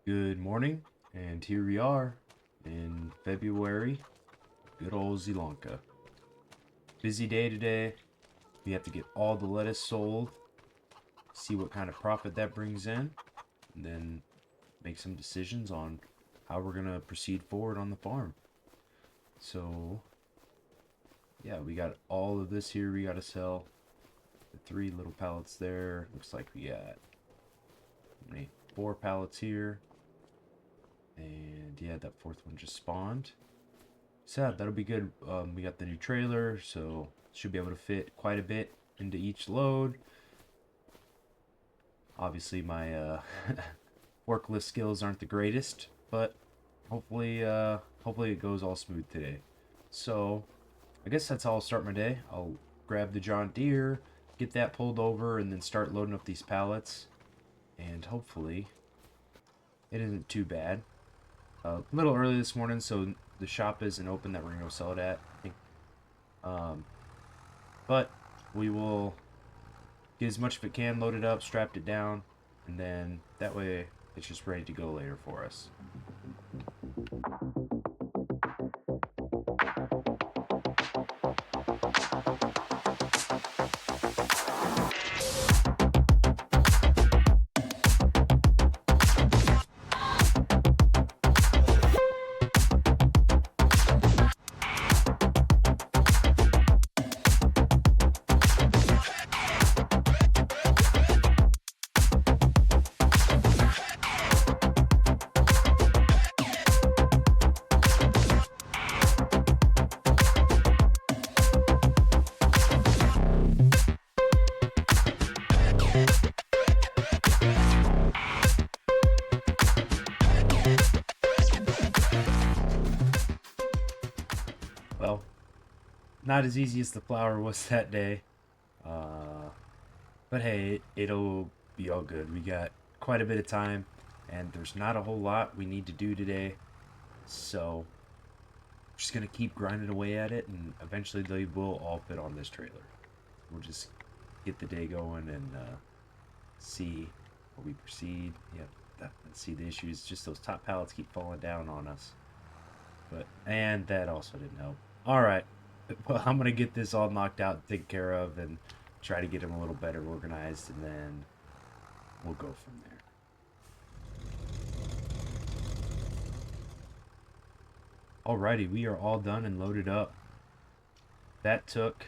Good morning, and here we are in February, good old Sri Lanka. Busy day today. We have to get all the lettuce sold, see what kind of profit that brings in, and then make some decisions on how we're gonna proceed forward on the farm. So, yeah, we got all of this here we gotta sell. The three little pallets there. Looks like we got how many? Four pallets here. And yeah, that fourth one just spawned. So that'll be good. We got the new trailer, so should be able to fit quite a bit into each load. Obviously, my forklift skills aren't the greatest, but hopefully it goes all smooth today. So I guess that's how I'll start my day. I'll grab the John Deere, get that pulled over, and then start loading up these pallets. And hopefully it isn't too bad. A little early this morning, so the shop isn't open that we're gonna go sell it at. I think. Um, but we will get as much of it can loaded up, strapped it down, and then that way it's just ready to go later for us. Well, not as easy as the flour was that day, uh, but hey, it'll be all good. We got quite a bit of time, and there's not a whole lot we need to do today, so we're just gonna keep grinding away at it, and eventually they will all fit on this trailer. We'll just get the day going and see how we proceed. Yep, let's see the issue is just those top pallets keep falling down on us. And that also didn't help. All right, well, I'm gonna get this all knocked out, taken care of, and try to get them a little better organized, and then we'll go from there. Alrighty, we are all done and loaded up. That took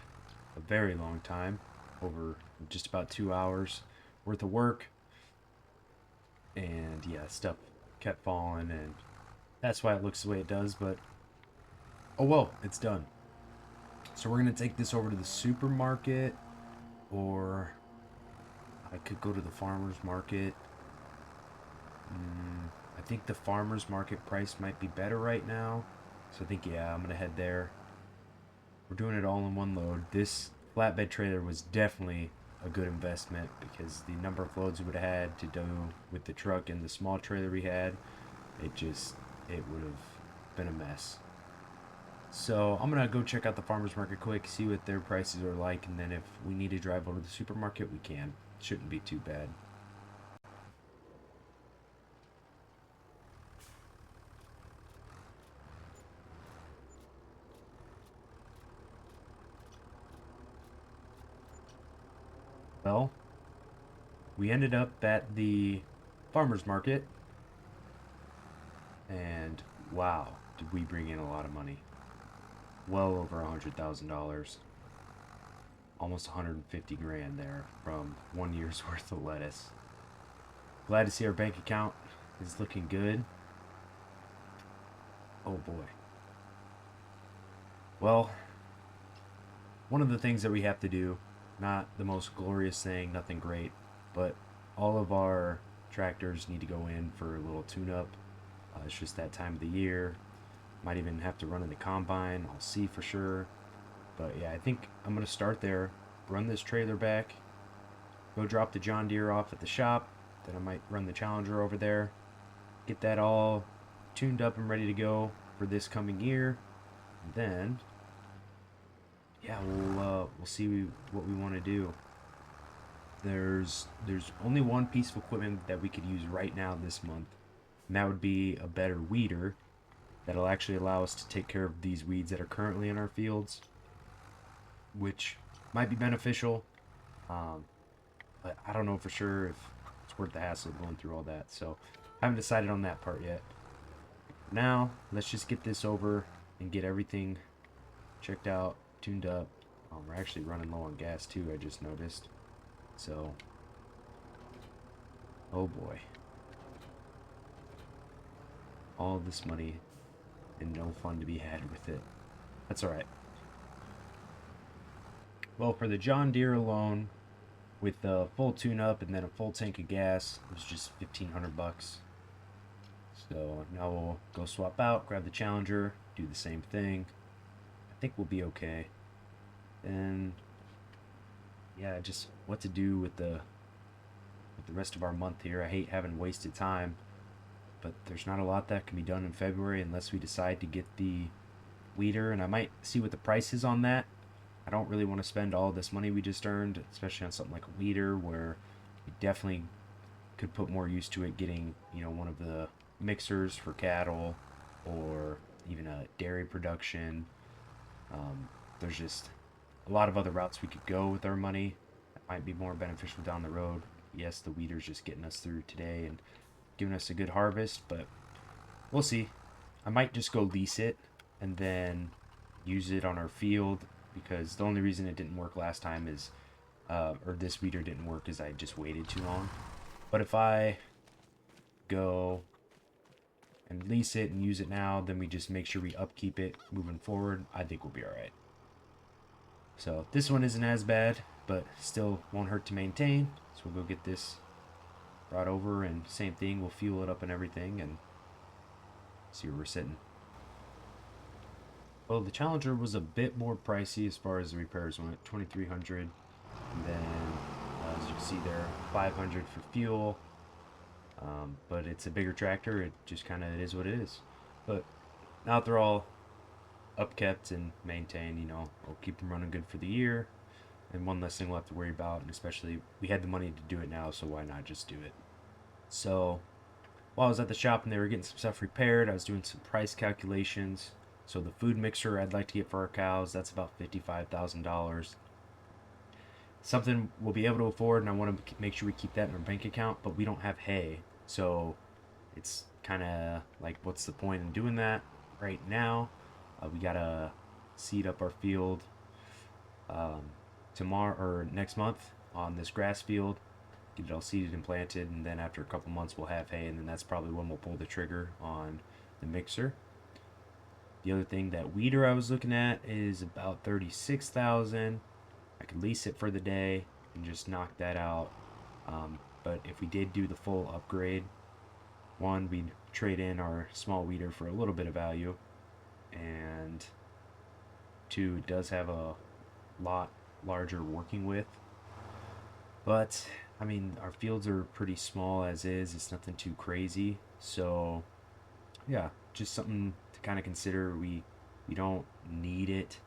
a very long time, over just about 2 hours worth of work, and yeah, stuff kept falling, and that's why it looks the way it does. But oh well, it's done. So we're gonna take this over to the supermarket, or I could go to the farmer's market. I think the farmer's market price might be better right now. So I think, yeah, I'm gonna head there. We're doing it all in one load. This flatbed trailer was definitely a good investment because the number of loads we would have had to do with the truck and the small trailer we had, it would have been a mess. So I'm gonna go check out the farmer's market quick, see what their prices are like, and then if we need to drive over to the supermarket, we can. Shouldn't be too bad. Well, we ended up at the farmer's market, and wow, did we bring in a lot of money. Well over $100,000. Almost 150 grand there from 1 year's worth of lettuce. Glad to see our bank account is looking good. Oh boy. Well, one of the things that we have to do, not the most glorious thing, nothing great, but all of our tractors need to go in for a little tune up. It's just that time of the year. Might even have to run in the combine. I'll see for sure. But yeah, I think I'm going to start there, run this trailer back, go drop the John Deere off at the shop. Then I might run the Challenger over there, get that all tuned up and ready to go for this coming year. And then, yeah, we'll see what we want to do. There's only one piece of equipment that we could use right now this month, And that would be a better weeder that'll actually allow us to take care of these weeds that are currently in our fields, which might be beneficial. Um, but I don't know for sure if it's worth the hassle going through all that. So I haven't decided on that part yet. Now, let's just get this over and get everything checked out, tuned up. We're actually running low on gas too, I just noticed. So, oh boy. All this money and no fun to be had with it. That's alright. Well, for the John Deere alone, with a full tune-up and then a full tank of gas, it was just 1,500 bucks. So now we'll go swap out, grab the Challenger, do the same thing. I think we'll be okay. And yeah, just what to do with the rest of our month here. I hate having wasted time, but there's not a lot that can be done in February unless we decide to get the weeder, and I might see what the price is on that. I don't really want to spend all this money we just earned, especially on something like a weeder, where we definitely could put more use to it getting, one of the mixers for cattle or even a dairy production. There's just a lot of other routes we could go with our money that might be more beneficial down the road. Yes, the weeder's just getting us through today and giving us a good harvest, but we'll see. I might just go lease it and then use it on our field, because the only reason it didn't work last time is, or this weeder didn't work, is I just waited too long. But if I go and lease it and use it now, then we just make sure we upkeep it moving forward, I think we'll be alright. So this one isn't as bad, but still won't hurt to maintain. So we'll go get this brought over, and same thing, we'll fuel it up and everything and see where we're sitting. Well, the Challenger was a bit more pricey as far as the repairs went, 2,300, and then as you can see there, 500 for fuel. But it's a bigger tractor. It just kind of is what it is. But now that they're all upkept and maintained, we'll keep them running good for the year, and one less thing we'll have to worry about. And especially, we had the money to do it now, so why not just do it? So while I was at the shop and they were getting some stuff repaired, I was doing some price calculations. So the food mixer I'd like to get for our cows, that's about $55,000. Something we'll be able to afford, and I want to make sure we keep that in our bank account, but we don't have hay. So it's kind of like, what's the point in doing that right now? We got to seed up our field tomorrow or next month on this grass field, get it all seeded and planted, and then after a couple months we'll have hay, and then that's probably when we'll pull the trigger on the mixer. The other thing, that weeder I was looking at is about 36,000. I could lease it for the day and just knock that out. But if we did do the full upgrade, one, we'd trade in our small weeder for a little bit of value, and two, it does have a lot larger working with. But I mean, our fields are pretty small as is. It's nothing too crazy. So yeah, just something to kind of consider. We don't need it.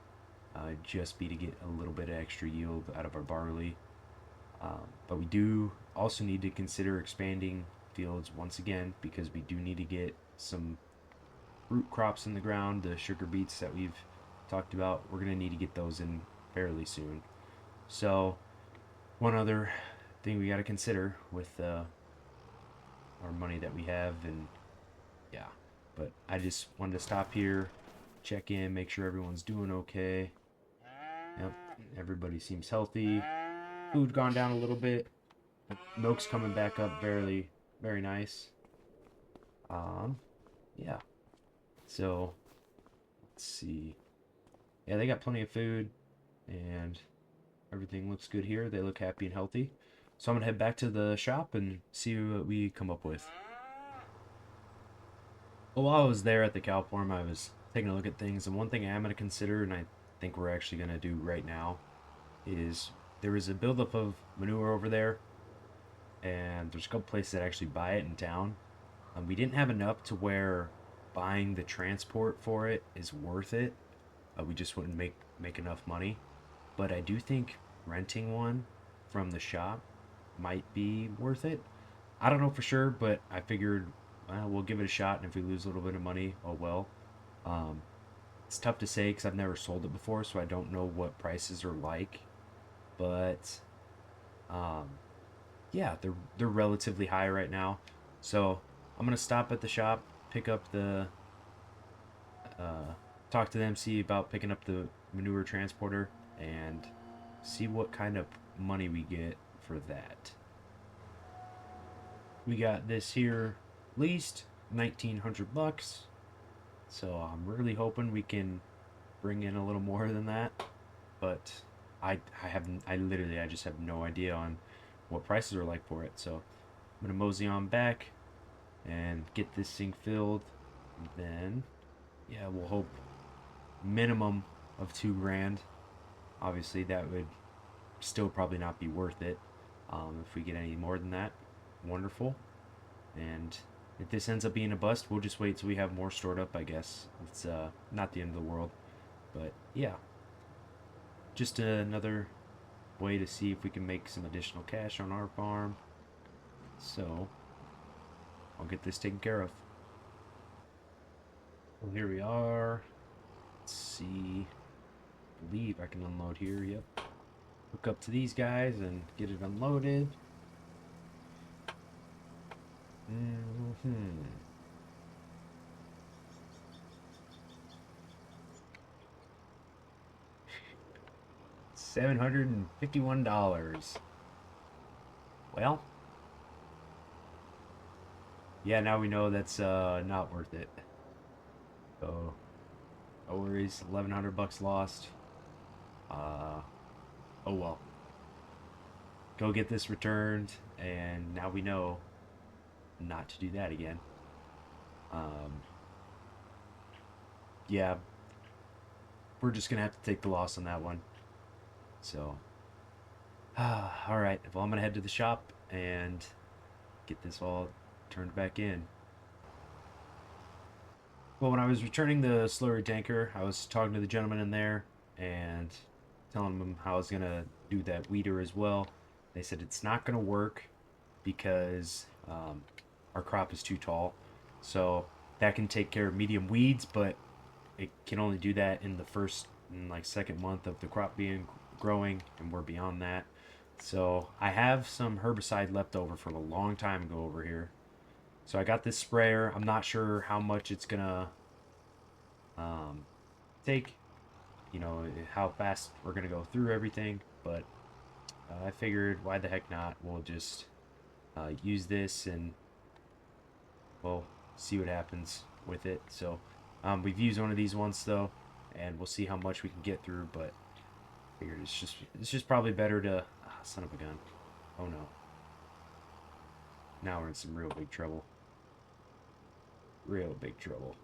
Just be to get a little bit of extra yield out of our barley. But we do also need to consider expanding fields once again, because we do need to get some root crops in the ground. The sugar beets that we've talked about, we're going to need to get those in fairly soon. So one other thing we got to consider with our money that we have, and yeah, but I just wanted to stop here, check in, make sure everyone's doing okay. Yep, everybody seems healthy. Food gone down a little bit. Milk's coming back up very, very nice. Yeah. So, let's see. Yeah, they got plenty of food, and everything looks good here. They look happy and healthy. So I'm gonna head back to the shop and see what we come up with. Well, while I was there at the cow farm, I was taking a look at things, and one thing I am gonna consider, and I think we're actually gonna do right now, is there is a buildup of manure over there, and there's a couple places that actually buy it in town. We didn't have enough to where buying the transport for it is worth it. We just wouldn't make enough money. But I do think renting one from the shop might be worth it. I don't know for sure, but I figured well, we'll give it a shot, and if we lose a little bit of money, oh well. Um, it's tough to say because I've never sold it before, so I don't know what prices are like. But um, yeah, they're relatively high right now. So I'm gonna stop at the shop, pick up the talk to them, see about picking up the manure transporter, and see what kind of money we get for that. We got this here leased, 1,900 bucks. So I'm really hoping we can bring in a little more than that, but I just have no idea on what prices are like for it. So I'm gonna mosey on back and get this thing filled. And then, yeah, we'll hope minimum of 2 grand. Obviously, that would still probably not be worth it. If we get any more than that, wonderful. And if this ends up being a bust, we'll just wait till we have more stored up, I guess. It's not the end of the world. But yeah, just another way to see if we can make some additional cash on our farm. So I'll get this taken care of. Well, here we are. Let's see. I believe I can unload here. Yep. Hook up to these guys and get it unloaded. $751. Well, yeah, now we know that's not worth it. So, no worries. 1,100 bucks lost. Oh well. Go get this returned, and now we know not to do that again. Yeah, we're just gonna have to take the loss on that one. So, all right. Well, I'm gonna head to the shop and get this all turned back in. Well, when I was returning the slurry tanker, I was talking to the gentleman in there and telling them how I was gonna do that weeder as well. They said it's not gonna work because our crop is too tall. So that can take care of medium weeds, but it can only do that in the first and like second month of the crop being growing, and we're beyond that. So I have some herbicide left over from a long time ago over here. So I got this sprayer. I'm not sure how much it's gonna take, you know, how fast we're gonna go through everything, but I figured why the heck not. We'll just use this and we'll see what happens with it. So we've used one of these once though, and we'll see how much we can get through, but I figured it's just probably better to son of a gun. Oh no. Now we're in some real big trouble. Real big trouble.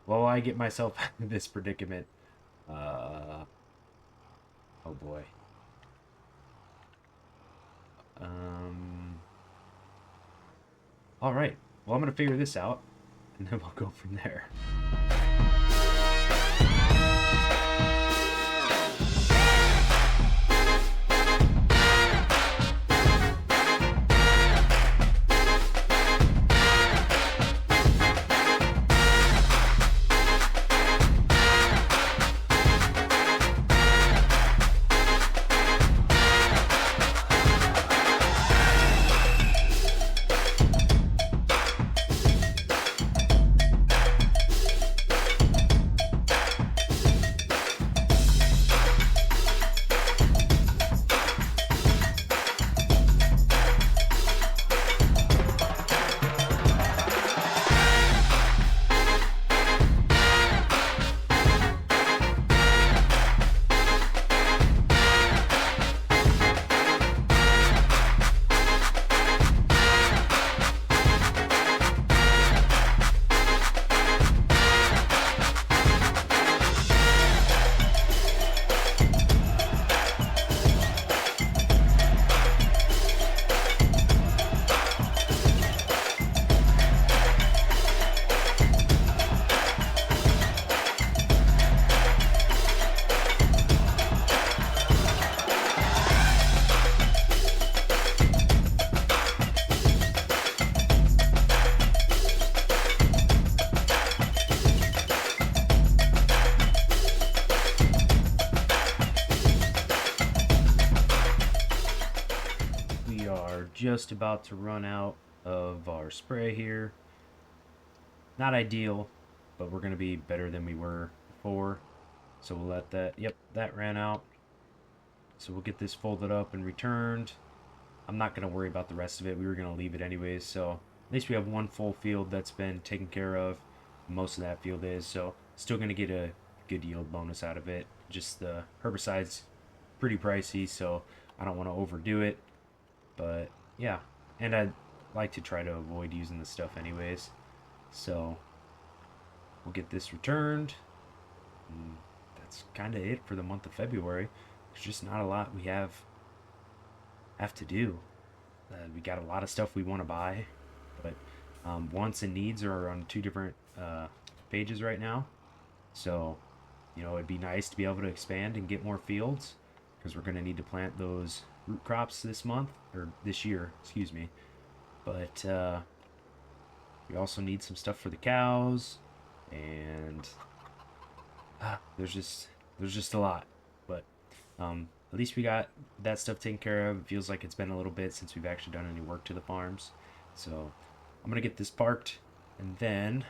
Well, I get myself out of this predicament. Oh boy. All right. Well, I'm gonna figure this out, and then we'll go from there. just about to run out of our spray here. Not ideal, but we're going to be better than we were before. So we'll let that, yep, that ran out. So we'll get this folded up and returned. I'm not going to worry about the rest of it. We were going to leave it anyways. So at least we have one full field that's been taken care of. Most of that field is. So still going to get a good yield bonus out of it. Just the herbicide's pretty pricey, so I don't want to overdo it. But yeah, and I'd like to try to avoid using this stuff anyways. So we'll get this returned. And that's kind of it for the month of February. There's just not a lot we have to do. We got a lot of stuff we want to buy, but wants and needs are on two different pages right now. So, you know, it'd be nice to be able to expand and get more fields, because we're going to need to plant those root crops this month, or this year, excuse me. But we also need some stuff for the cows, and there's just a lot. But at least we got that stuff taken care of. It feels like it's been a little bit since we've actually done any work to the farms. So I'm going to get this parked and then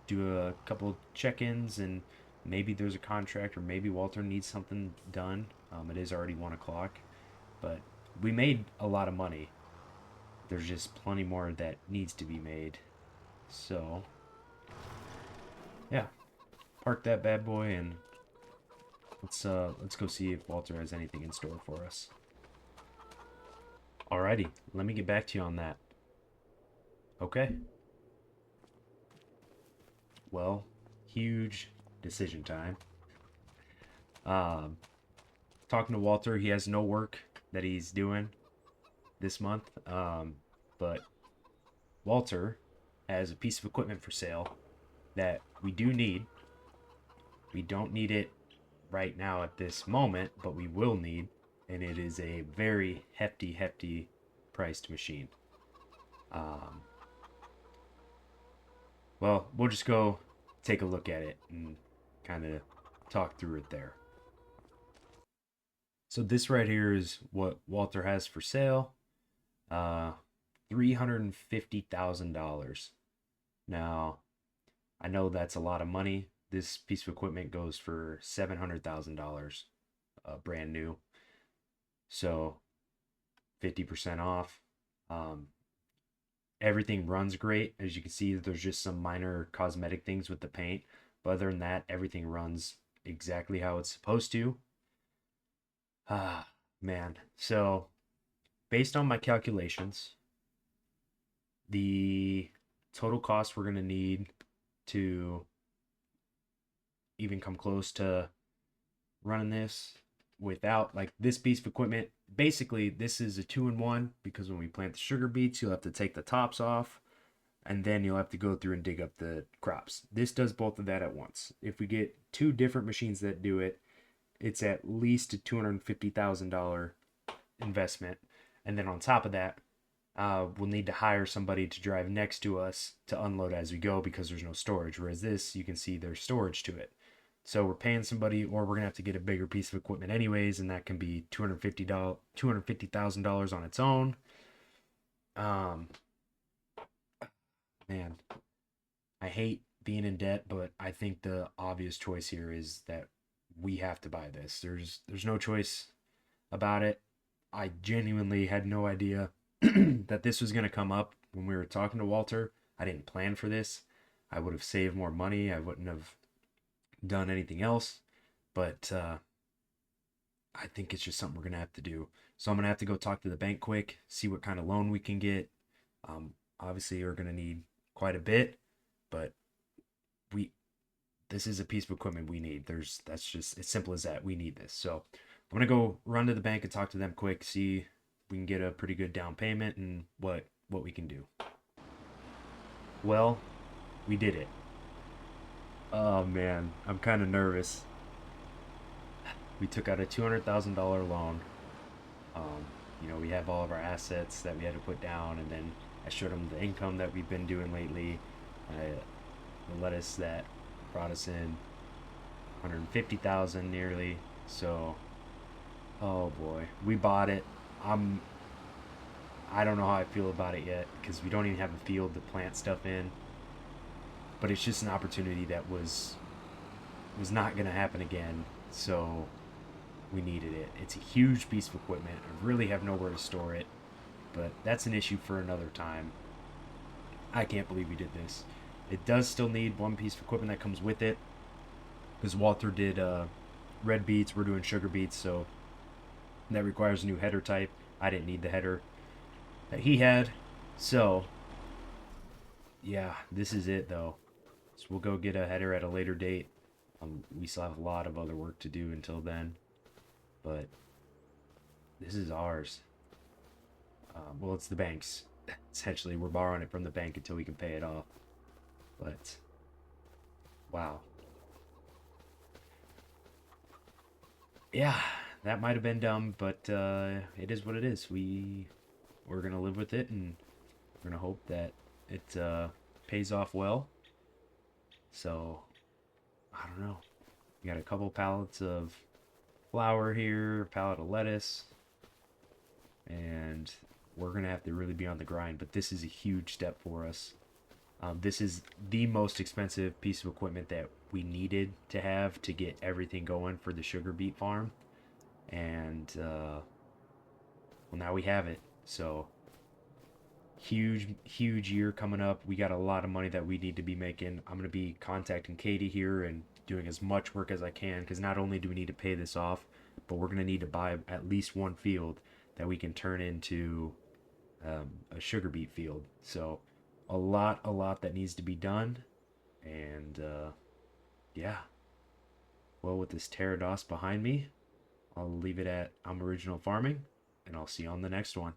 do a couple check-ins, and maybe there's a contract, or maybe Walter needs something done. It is already 1 o'clock, but we made a lot of money. There's just plenty more that needs to be made. So yeah, park that bad boy and let's go see if Walter has anything in store for us. Alrighty, let me get back to you on that. Okay. Well, huge decision time. Talking to Walter, he has no work that he's doing this month. But Walter has a piece of equipment for sale that we do need. We don't need it right now at this moment, but we will need, and it is a very hefty priced machine. Well, we'll just go take a look at it and kind of talk through it there. So this right here is what Walter has for sale. $350,000. Now, I know that's a lot of money. This piece of equipment goes for $700,000, brand new. So 50% off. Everything runs great. As you can see, there's just some minor cosmetic things with the paint, but other than that, everything runs exactly how it's supposed to. Man. So based on my calculations, the total cost we're going to need to even come close to running this without, like, this piece of equipment, basically this is a 2-in-1, because when we plant the sugar beets, you'll have to take the tops off, and then you'll have to go through and dig up the crops. This does both of that at once. If we get two different machines that do it, it's at least a $250,000 investment. And then on top of that, we'll need to hire somebody to drive next to us to unload as we go, because there's no storage. Whereas this, you can see there's storage to it. So we're paying somebody, or we're going to have to get a bigger piece of equipment anyways, and that can be $250,000 on its own. Man, I hate being in debt, but I think the obvious choice here is that we have to buy this. There's no choice about it. I genuinely had no idea that this was going to come up when we were talking to Walter. I didn't plan for this. I would have saved more money. I wouldn't have done anything else, but I think it's just something we're gonna have to do. So I'm gonna have to go talk to the bank quick, see what kind of loan we can get. Obviously we're gonna need quite a bit, but this is a piece of equipment we need. That's just as simple as that. We need this. So I'm gonna go run to the bank and talk to them quick, see if we can get a pretty good down payment and what we can do. Well, we did it. Oh man, I'm kind of nervous. We took out a $200,000 loan. You know, we have all of our assets that we had to put down, and then I showed them the income that we've been doing lately. The lettuce that brought us in 150,000 nearly. So, oh boy, we bought it. I don't know how I feel about it yet because we don't even have a field to plant stuff in. But it's just an opportunity that was not going to happen again. So we needed it. It's a huge piece of equipment. I really have nowhere to store it, but that's an issue for another time. I can't believe we did this. It does still need one piece of equipment that comes with it because Walter did red beets. We're doing sugar beets, so that requires a new header type. I didn't need the header that he had, so yeah, this is it though. So we'll go get a header at a later date. We still have a lot of other work to do until then, but this is ours. Well, it's the bank's. Essentially, we're borrowing it from the bank until we can pay it off. But wow, yeah, that might have been dumb, but it is what it is. We're gonna live with it, and we're gonna hope that it pays off well. So I don't know. We got a couple pallets of flour here, a pallet of lettuce, and we're gonna have to really be on the grind. But this is a huge step for us. This is the most expensive piece of equipment that we needed to have to get everything going for the sugar beet farm, and well, now we have it. So huge year coming up. We got a lot of money that we need to be making. I'm gonna be contacting Katie here and doing as much work as I can because not only do we need to pay this off, but we're gonna need to buy at least one field that we can turn into a sugar beet field. So a lot that needs to be done, and yeah. Well, with this Terrados behind me, I'll leave it at I'm Original Farming, and I'll see you on the next one.